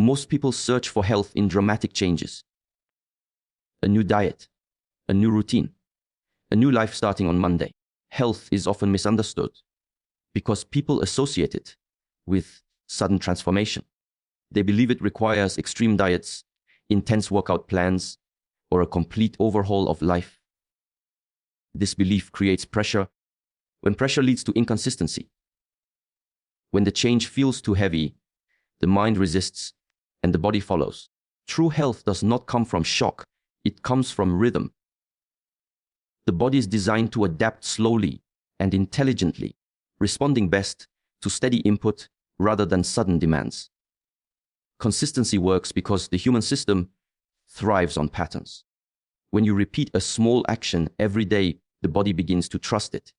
Most people search for health in dramatic changes. A new diet, a new routine, a new life starting on Monday. Health is often misunderstood because people associate it with sudden transformation. They believe it requires extreme diets, intense workout plans, or a complete overhaul of life. This belief creates pressure, when pressure leads to inconsistency. When the change feels too heavy, the mind resists and the body follows. True health does not come from shock, it comes from rhythm. The body is designed to adapt slowly and intelligently, responding best to steady input rather than sudden demands. Consistency works because the human system thrives on patterns. When you repeat a small action every day, the body begins to trust it.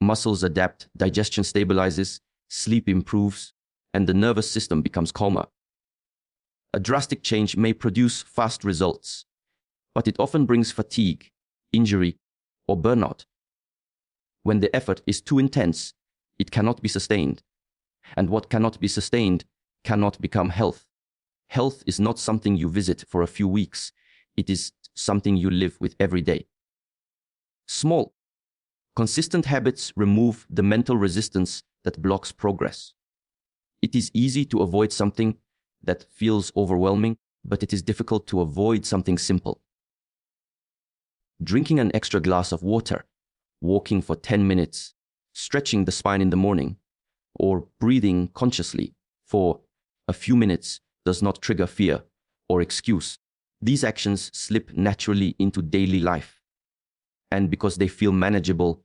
Muscles adapt, digestion stabilizes, sleep improves, and the nervous system becomes calmer. A drastic change may produce fast results, but it often brings fatigue, injury, or burnout. When the effort is too intense, it cannot be sustained. And what cannot be sustained cannot become health. Health is not something you visit for a few weeks. It is something you live with every day. Small, consistent habits remove the mental resistance that blocks progress. It is easy to avoid something that feels overwhelming, but it is difficult to avoid something simple. Drinking an extra glass of water, walking for 10 minutes, stretching the spine in the morning, or breathing consciously for a few minutes does not trigger fear or excuse. These actions slip naturally into daily life. And because they feel manageable,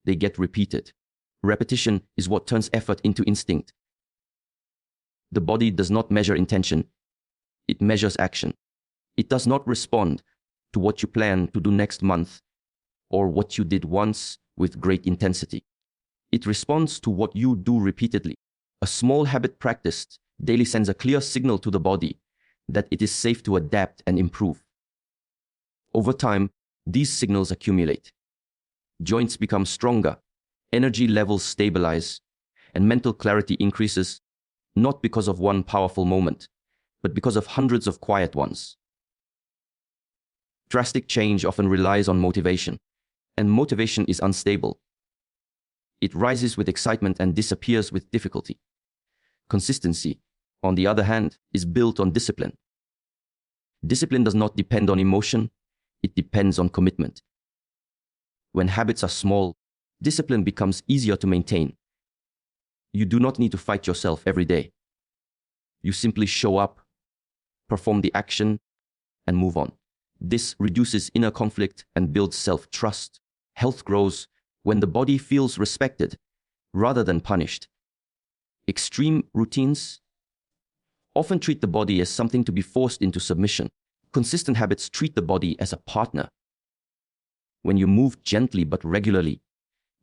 they get repeated. Repetition is what turns effort into instinct. The body does not measure intention, it measures action. It does not respond to what you plan to do next month or what you did once with great intensity. It responds to what you do repeatedly. A small habit practiced daily sends a clear signal to the body that it is safe to adapt and improve. Over time, these signals accumulate. Joints become stronger, energy levels stabilize, and mental clarity increases, not because of one powerful moment, but because of hundreds of quiet ones. Drastic change often relies on motivation, and motivation is unstable. It rises with excitement and disappears with difficulty. Consistency, on the other hand, is built on discipline. Discipline does not depend on emotion, it depends on commitment. When habits are small, discipline becomes easier to maintain. You do not need to fight yourself every day. You simply show up, perform the action, and move on. This reduces inner conflict and builds self-trust. Health grows when the body feels respected rather than punished. Extreme routines often treat the body as something to be forced into submission. Consistent habits treat the body as a partner. When you move gently but regularly,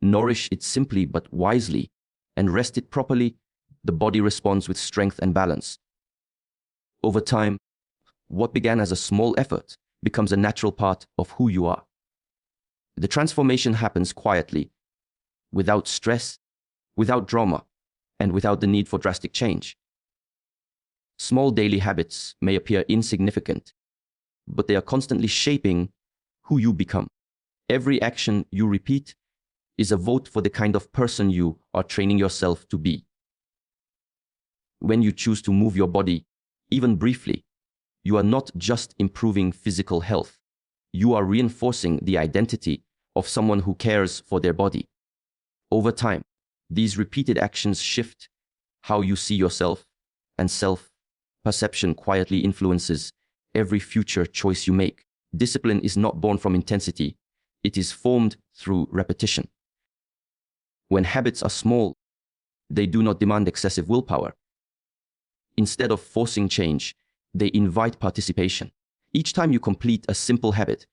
nourish it simply but wisely, and rest it properly, the body responds with strength and balance. Over time, what began as a small effort becomes a natural part of who you are. The transformation happens quietly, without stress, without drama, and without the need for drastic change. Small daily habits may appear insignificant, but they are constantly shaping who you become. Every action you repeat is a vote for the kind of person you are training yourself to be. When you choose to move your body, even briefly, you are not just improving physical health. You are reinforcing the identity of someone who cares for their body. Over time, these repeated actions shift how you see yourself, and self-perception quietly influences every future choice you make. Discipline is not born from intensity, it is formed through repetition. When habits are small, they do not demand excessive willpower. Instead of forcing change, they invite participation. Each time you complete a simple habit,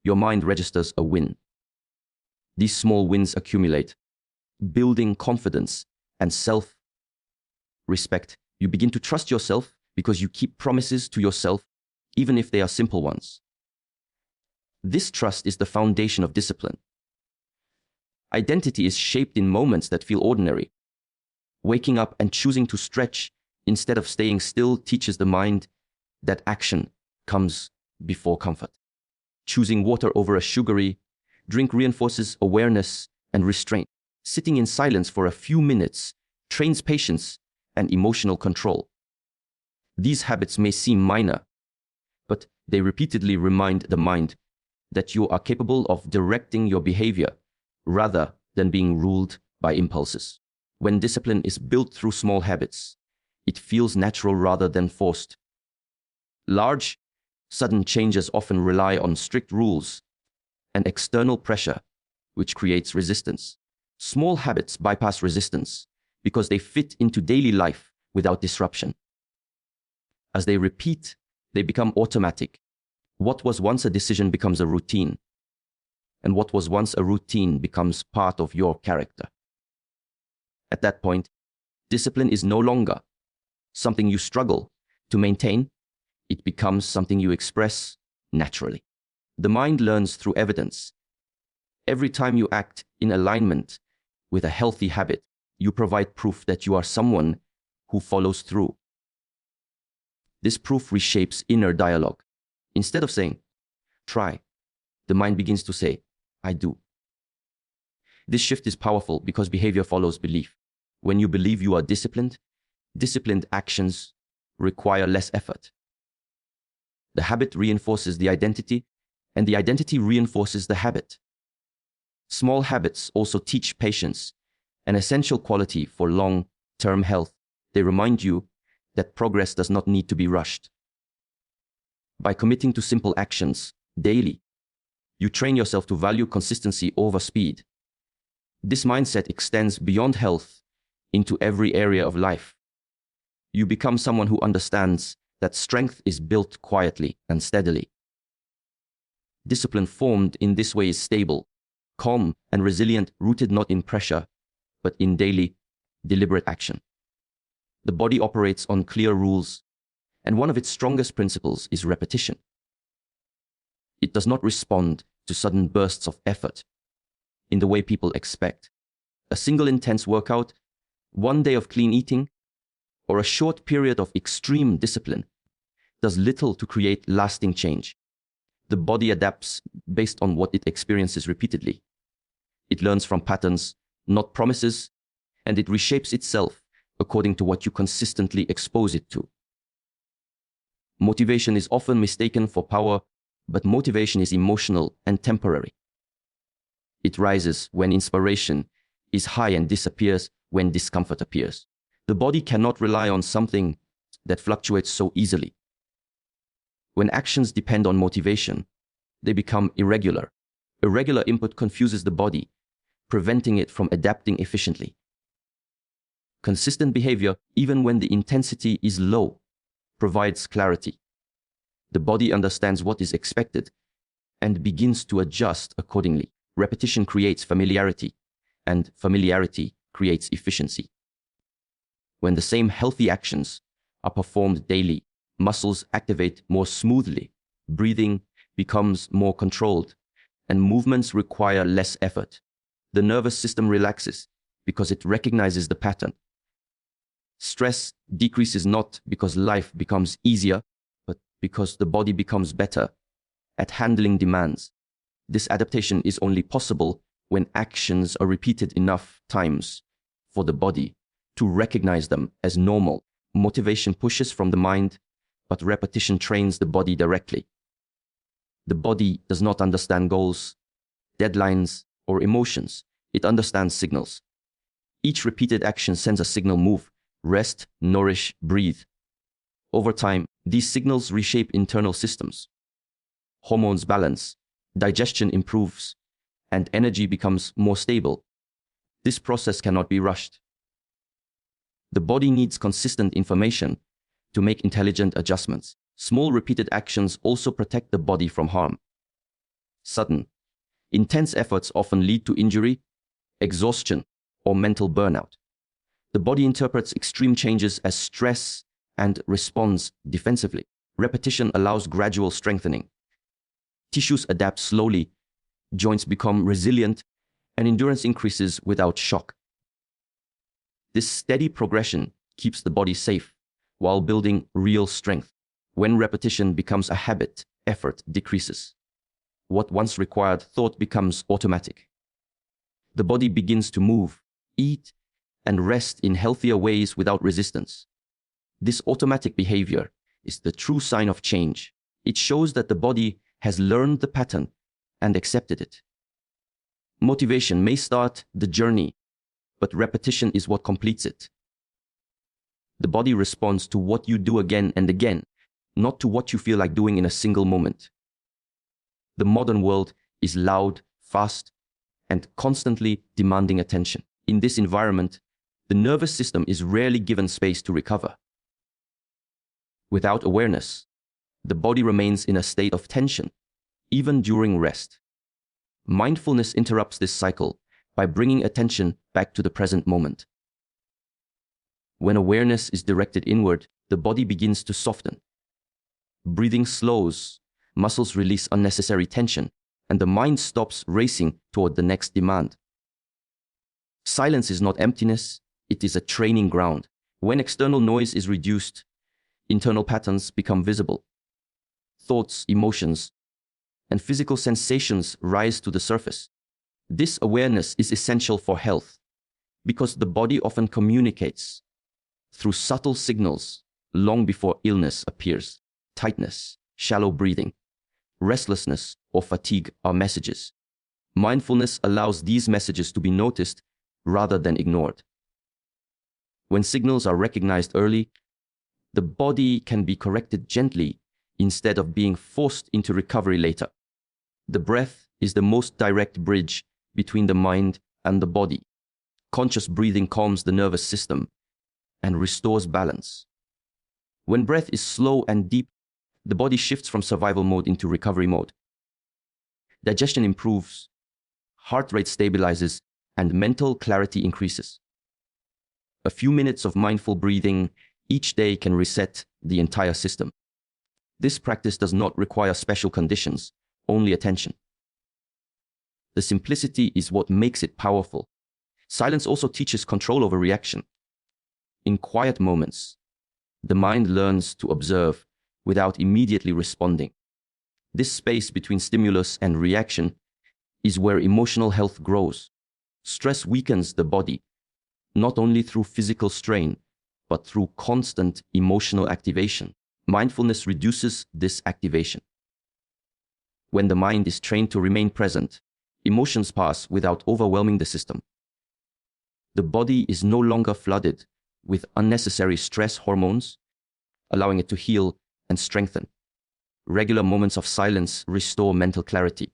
your mind registers a win. These small wins accumulate, building confidence and self-respect. You begin to trust yourself because you keep promises to yourself, even if they are simple ones. This trust is the foundation of discipline. Identity is shaped in moments that feel ordinary. Waking up and choosing to stretch instead of staying still, teaches the mind that action comes before comfort. Choosing water over a sugary drink reinforces awareness and restraint. Sitting in silence for a few minutes trains patience and emotional control. These habits may seem minor, but they repeatedly remind the mind that you are capable of directing your behavior rather than being ruled by impulses. When discipline is built through small habits, it feels natural rather than forced. Large, sudden changes often rely on strict rules and external pressure, which creates resistance. Small habits bypass resistance because they fit into daily life without disruption. As they repeat, they become automatic. What was once a decision becomes a routine, and what was once a routine becomes part of your character. At that point, discipline is no longer something you struggle to maintain. It becomes something you express naturally. The mind learns through evidence. Every time you act in alignment with a healthy habit, you provide proof that you are someone who follows through. This proof reshapes inner dialogue. Instead of saying, try, the mind begins to say, I do. This shift is powerful because behavior follows belief. When you believe you are disciplined, disciplined actions require less effort. The habit reinforces the identity, and the identity reinforces the habit. Small habits also teach patience, an essential quality for long-term health. They remind you that progress does not need to be rushed. By committing to simple actions daily, you train yourself to value consistency over speed. This mindset extends beyond health into every area of life. You become someone who understands that strength is built quietly and steadily. Discipline formed in this way is stable, calm, and resilient, rooted not in pressure, but in daily, deliberate action. The body operates on clear rules, and one of its strongest principles is repetition. It does not respond to sudden bursts of effort in the way people expect. A single intense workout, one day of clean eating, or a short period of extreme discipline does little to create lasting change. The body adapts based on what it experiences repeatedly. It learns from patterns, not promises, and it reshapes itself according to what you consistently expose it to. Motivation is often mistaken for power, but motivation is emotional and temporary. It rises when inspiration is high and disappears when discomfort appears. The body cannot rely on something that fluctuates so easily. When actions depend on motivation, they become irregular. Irregular input confuses the body, preventing it from adapting efficiently. Consistent behavior, even when the intensity is low, provides clarity. The body understands what is expected and begins to adjust accordingly. Repetition creates familiarity, and familiarity creates efficiency. When the same healthy actions are performed daily, muscles activate more smoothly, breathing becomes more controlled, and movements require less effort. The nervous system relaxes because it recognizes the pattern. Stress decreases not because life becomes easier, but because the body becomes better at handling demands. This adaptation is only possible when actions are repeated enough times for the body to recognize them as normal. Motivation pushes from the mind, but repetition trains the body directly. The body does not understand goals, deadlines, or emotions. It understands signals. Each repeated action sends a signal: move, rest, nourish, breathe. Over time, these signals reshape internal systems. Hormones balance, digestion improves, and energy becomes more stable. This process cannot be rushed. The body needs consistent information to make intelligent adjustments. Small repeated actions also protect the body from harm. Sudden, intense efforts often lead to injury, exhaustion, or mental burnout. The body interprets extreme changes as stress and responds defensively. Repetition allows gradual strengthening. Tissues adapt slowly, joints become resilient, and endurance increases without shock. This steady progression keeps the body safe while building real strength. When repetition becomes a habit, effort decreases. What once required thought becomes automatic. The body begins to move, eat, and rest in healthier ways without resistance. This automatic behavior is the true sign of change. It shows that the body has learned the pattern and accepted it. Motivation may start the journey, but repetition is what completes it. The body responds to what you do again and again, not to what you feel like doing in a single moment. The modern world is loud, fast, and constantly demanding attention. In this environment, the nervous system is rarely given space to recover. Without awareness, the body remains in a state of tension, even during rest. Mindfulness interrupts this cycle by bringing attention back to the present moment. When awareness is directed inward, the body begins to soften. Breathing slows, muscles release unnecessary tension, and the mind stops racing toward the next demand. Silence is not emptiness, it is a training ground. When external noise is reduced, internal patterns become visible. Thoughts, emotions, and physical sensations rise to the surface. This awareness is essential for health because the body often communicates through subtle signals long before illness appears. Tightness, shallow breathing, restlessness, or fatigue are messages. Mindfulness allows these messages to be noticed rather than ignored. When signals are recognized early, the body can be corrected gently instead of being forced into recovery later. The breath is the most direct bridge between the mind and the body. Conscious breathing calms the nervous system and restores balance. When breath is slow and deep, the body shifts from survival mode into recovery mode. Digestion improves, heart rate stabilizes, and mental clarity increases. A few minutes of mindful breathing each day can reset the entire system. This practice does not require special conditions, only attention. The simplicity is what makes it powerful. Silence also teaches control over reaction. In quiet moments, the mind learns to observe without immediately responding. This space between stimulus and reaction is where emotional health grows. Stress weakens the body, not only through physical strain, but through constant emotional activation. Mindfulness reduces this activation. When the mind is trained to remain present, emotions pass without overwhelming the system. The body is no longer flooded with unnecessary stress hormones, allowing it to heal and strengthen. Regular moments of silence restore mental clarity.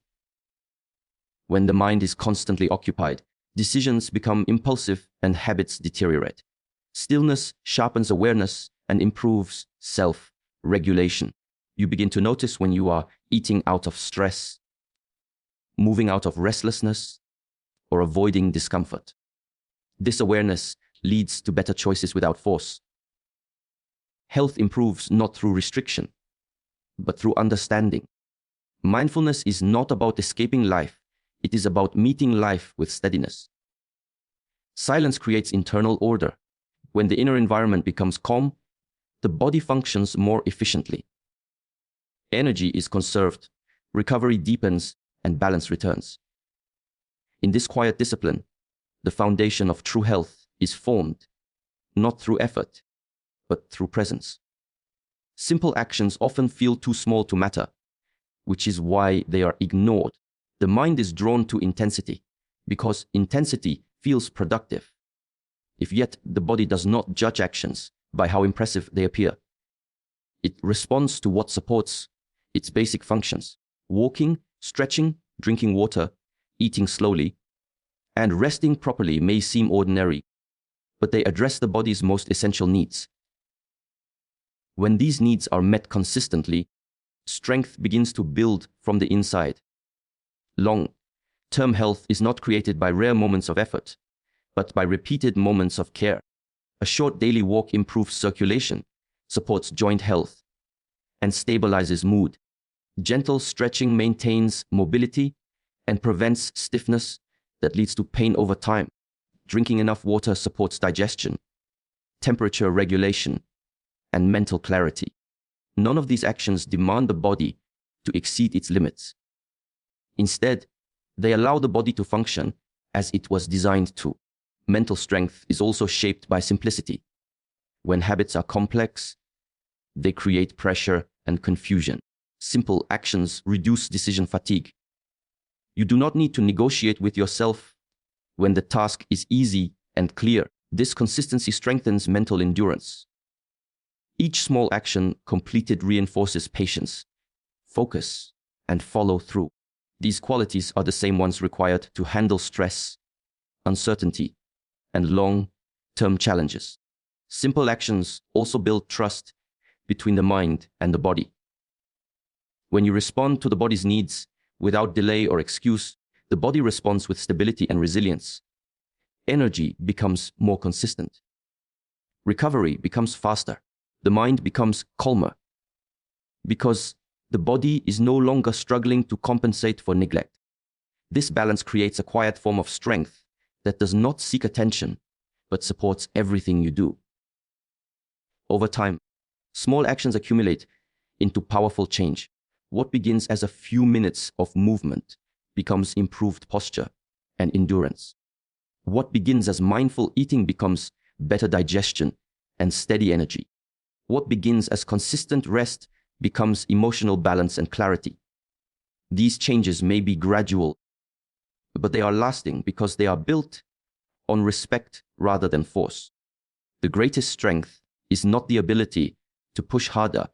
When the mind is constantly occupied, decisions become impulsive and habits deteriorate. Stillness sharpens awareness and improves self-regulation. You begin to notice when you are eating out of stress, moving out of restlessness, or avoiding discomfort. This awareness leads to better choices without force. Health improves not through restriction, but through understanding. Mindfulness is not about escaping life, it is about meeting life with steadiness. Silence creates internal order. When the inner environment becomes calm, the body functions more efficiently. Energy is conserved, recovery deepens, and balance returns. In this quiet discipline, the foundation of true health is formed, not through effort, but through presence. Simple actions often feel too small to matter, which is why they are ignored. The mind is drawn to intensity, because intensity feels productive. If yet the body does not judge actions by how impressive they appear. It responds to what supports its basic functions. Walking, stretching, drinking water, eating slowly, and resting properly may seem ordinary, but they address the body's most essential needs. When these needs are met consistently, strength begins to build from the inside. Long-term health is not created by rare moments of effort, but by repeated moments of care. A short daily walk improves circulation, supports joint health, and stabilizes mood. Gentle stretching maintains mobility and prevents stiffness that leads to pain over time. Drinking enough water supports digestion, temperature regulation, and mental clarity. None of these actions demand the body to exceed its limits. Instead, they allow the body to function as it was designed to. Mental strength is also shaped by simplicity. When habits are complex, they create pressure and confusion. Simple actions reduce decision fatigue. You do not need to negotiate with yourself when the task is easy and clear. This consistency strengthens mental endurance. Each small action completed reinforces patience, focus, and follow through. These qualities are the same ones required to handle stress, uncertainty, and long-term challenges. Simple actions also build trust between the mind and the body. When you respond to the body's needs without delay or excuse, the body responds with stability and resilience. Energy becomes more consistent. Recovery becomes faster. The mind becomes calmer, because the body is no longer struggling to compensate for neglect. This balance creates a quiet form of strength that does not seek attention, but supports everything you do. Over time, small actions accumulate into powerful change. What begins as a few minutes of movement becomes improved posture and endurance. What begins as mindful eating becomes better digestion and steady energy. What begins as consistent rest becomes emotional balance and clarity. These changes may be gradual, but they are lasting because they are built on respect rather than force. The greatest strength is not the ability to push harder,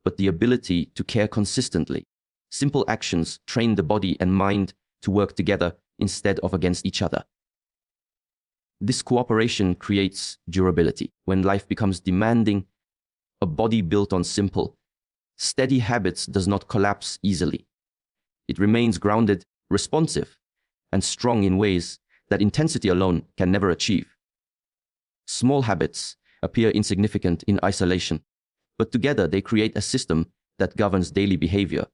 but the ability to care consistently. Simple actions train the body and mind to work together instead of against each other. This cooperation creates durability. When life becomes demanding, a body built on simple, steady habits does not collapse easily. It remains grounded, responsive, and strong in ways that intensity alone can never achieve. Small habits appear insignificant in isolation, but together they create a system that governs daily behavior.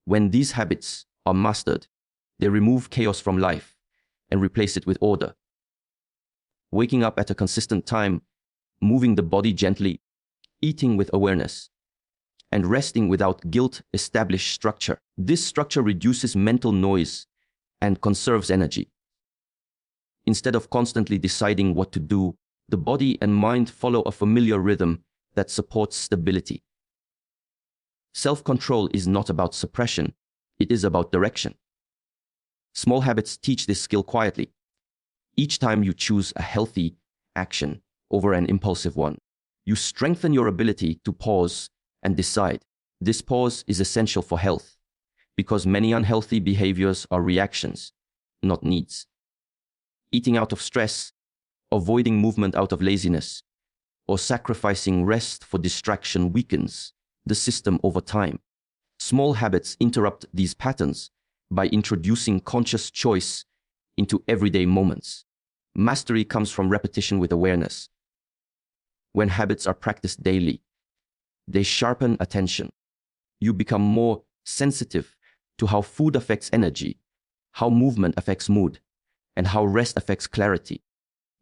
When these habits are mastered, they remove chaos from life and replace it with order. Waking up at a consistent time, moving the body gently, eating with awareness, and resting without guilt establish structure. This structure reduces mental noise and conserves energy. Instead of constantly deciding what to do, the body and mind follow a familiar rhythm that supports stability. Self-control is not about suppression, it is about direction. Small habits teach this skill quietly. Each time you choose a healthy action over an impulsive one, you strengthen your ability to pause and decide. This pause is essential for health, because many unhealthy behaviors are reactions, not needs. Eating out of stress, avoiding movement out of laziness, or sacrificing rest for distraction weakens the system over time. Small habits interrupt these patterns by introducing conscious choice into everyday moments. Mastery comes from repetition with awareness. When habits are practiced daily, they sharpen attention. You become more sensitive to how food affects energy, how movement affects mood, and how rest affects clarity.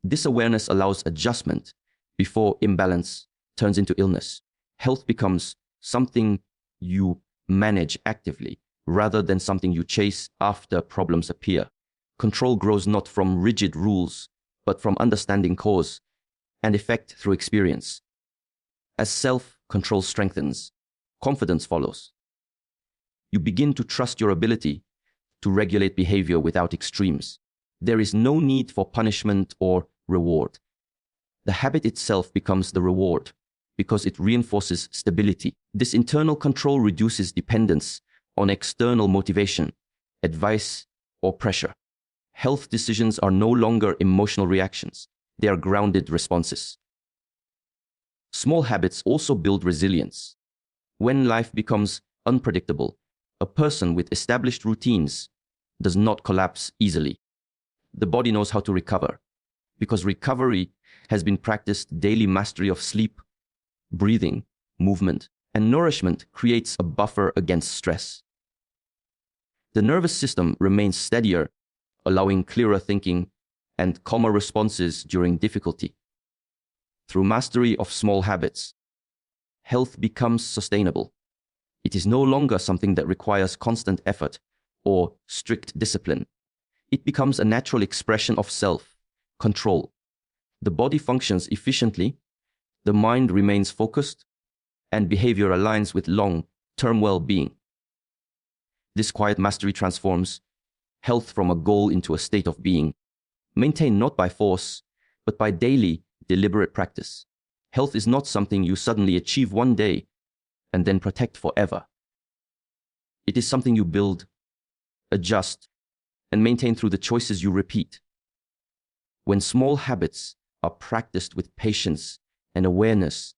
This awareness allows adjustment before imbalance turns into illness. Health becomes something you manage actively rather than something you chase after problems appear. Control grows not from rigid rules, but from understanding cause and effect through experience. As self-control strengthens, confidence follows. You begin to trust your ability to regulate behavior without extremes. There is no need for punishment or reward. The habit itself becomes the reward because it reinforces stability. This internal control reduces dependence on external motivation, advice, or pressure. Health decisions are no longer emotional reactions. They are grounded responses. Small habits also build resilience. When life becomes unpredictable, a person with established routines does not collapse easily. The body knows how to recover, because recovery has been practiced. Daily mastery of sleep, breathing, movement, and nourishment creates a buffer against stress. The nervous system remains steadier, allowing clearer thinking and calmer responses during difficulty. Through mastery of small habits, health becomes sustainable. It is no longer something that requires constant effort or strict discipline. It becomes a natural expression of self-control. The body functions efficiently, the mind remains focused, and behavior aligns with long-term well-being. This quiet mastery transforms health from a goal into a state of being, maintained not by force, but by daily, deliberate practice. Health is not something you suddenly achieve one day and then protect forever. It is something you build, adjust, and maintain through the choices you repeat. When small habits are practiced with patience and awareness,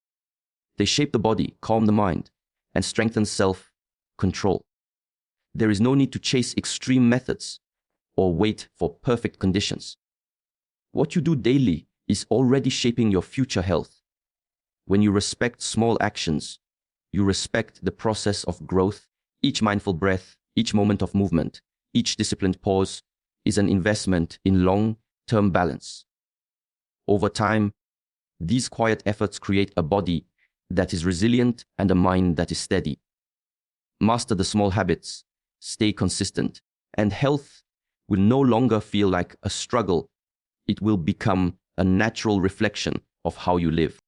they shape the body, calm the mind, and strengthen self-control. There is no need to chase extreme methods or wait for perfect conditions. What you do daily is already shaping your future health. When you respect small actions, you respect the process of growth. Each mindful breath, each moment of movement, each disciplined pause is an investment in long-term balance. Over time, these quiet efforts create a body that is resilient and a mind that is steady. Master the small habits, stay consistent, and health will no longer feel like a struggle. It will become a natural reflection of how you live.